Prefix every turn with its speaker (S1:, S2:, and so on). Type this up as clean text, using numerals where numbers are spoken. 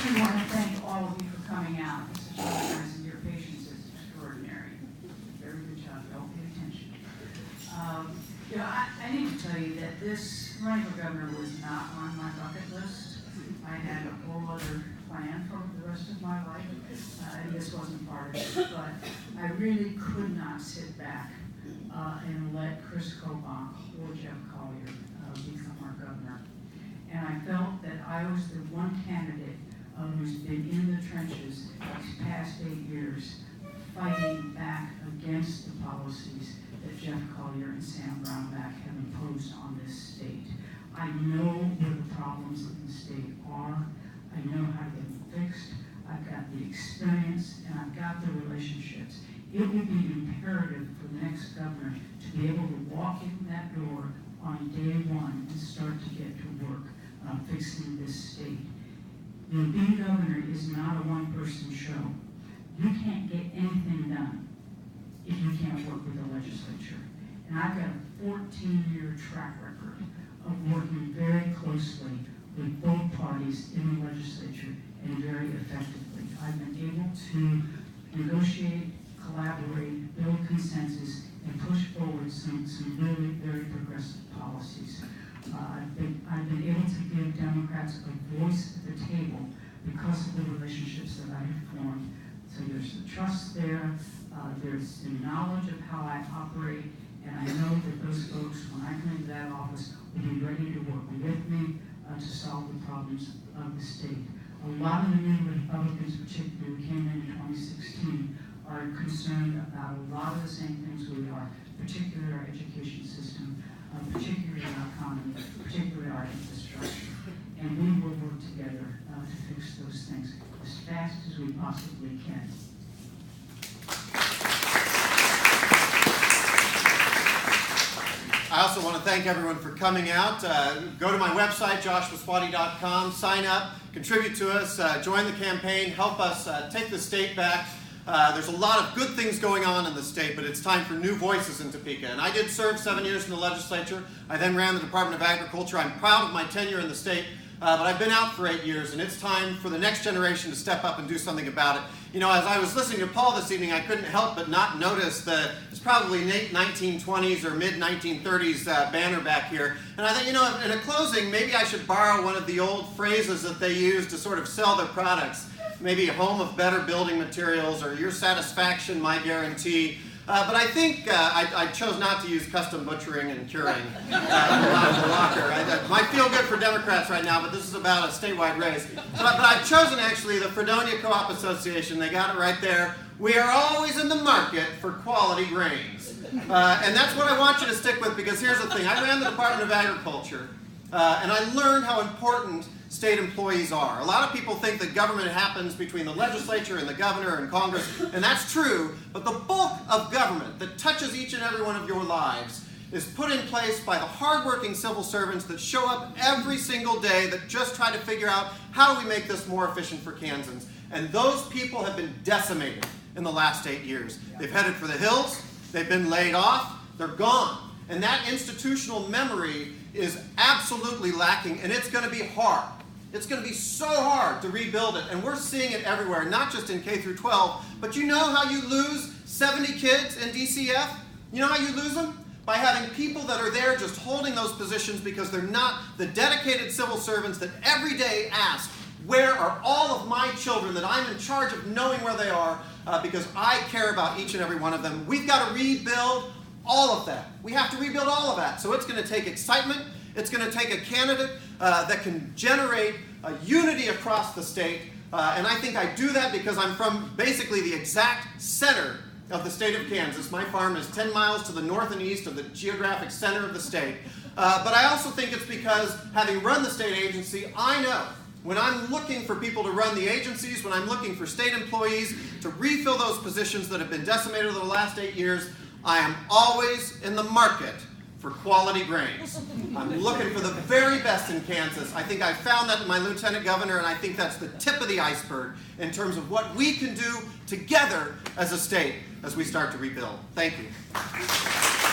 S1: especially want to thank all of you for coming out. This is really nice, and your patience is extraordinary. Very good job. Y'all pay attention. I need to tell you that this running for governor was not on my bucket list. I had a whole other plan for the rest of my life, and this wasn't part of it. But I really could not sit back and let Chris Kobach or Jeff Collier become our governor. And I felt that I was the one candidate who's been in the trenches these past 8 years, fighting back against the policies that Jeff Collier and Sam Brownback have imposed on this state. I know where the problems in the state are. I know how to get them fixed. I've got the experience and I've got the relationships. It would be imperative for the next governor to be able to walk in that door on day one and start to get to work fixing this state. Being governor is not a one-person show. You can't get anything done if you can't work with the legislature. And I've got a 14-year track record of working very closely with both parties in the legislature and very effectively. I've been able to negotiate, collaborate, build consensus, and push forward some really very progressive policies. I've been able to give Democrats a voice at the table because of the relationships that I have formed. So there's the trust there, there's the knowledge of how I operate, and I know that those folks, when I come into that office, will be ready to work with me to solve the problems of the state. A lot of the new Republicans, particularly who came in 2016, are concerned about a lot of the same things we are, particularly our education system, particularly our economy, particularly our infrastructure. And we will work together to fix those things as fast as we possibly can.
S2: I also want to thank everyone for coming out. Go to my website, joshuaswati.com, sign up, contribute to us, join the campaign, help us take the state back. There's a lot of good things going on in the state, but it's time for new voices in Topeka. And I did serve 7 years in the legislature. I then ran the Department of Agriculture. I'm proud of my tenure in the state, but I've been out for 8 years, and it's time for the next generation to step up and do something about it. You know, as I was listening to Paul this evening, I couldn't help but not notice it's probably late 1920s or mid-1930s banner back here. And I thought, you know, in a closing, maybe I should borrow one of the old phrases that they use to sort of sell their products. Maybe a home of better building materials, or your satisfaction, my guarantee. But I think I chose not to use custom butchering and curing Walker. Might feel good for Democrats right now, but this is about a statewide race. But I've chosen actually the Fredonia Co-op Association. They got it right there. We are always in the market for quality grains. And that's what I want you to stick with, because here's the thing. I ran the Department of Agriculture, and I learned how important state employees are. A lot of people think that government happens between the legislature and the governor and Congress, and that's true, but the bulk of government that touches each and every one of your lives is put in place by the hardworking civil servants that show up every single day, that just try to figure out how do we make this more efficient for Kansans. And those people have been decimated in the last 8 years. They've headed for the hills, they've been laid off, they're gone. And that institutional memory is absolutely lacking, and it's going to be hard. It's going to be so hard to rebuild it, and we're seeing it everywhere, not just in K through 12, but you know how you lose 70 kids in DCF? You know how you lose them? By having people that are there just holding those positions because they're not the dedicated civil servants that every day ask, where are all of my children that I'm in charge of knowing where they are, because I care about each and every one of them. We've got to rebuild all of that. We have to rebuild all of that. So it's going to take excitement. It's going to take a candidate that can generate unity across the state. And I think I do that because I'm from basically the exact center of the state of Kansas. My farm is 10 miles to the north and east of the geographic center of the state. But I also think it's because, having run the state agency, I know when I'm looking for people to run the agencies, when I'm looking for state employees to refill those positions that have been decimated over the last 8 years, I am always in the market for quality grains. I'm looking for the very best in Kansas. I think I found that in my lieutenant governor, and I think that's the tip of the iceberg in terms of what we can do together as a state as we start to rebuild. Thank you.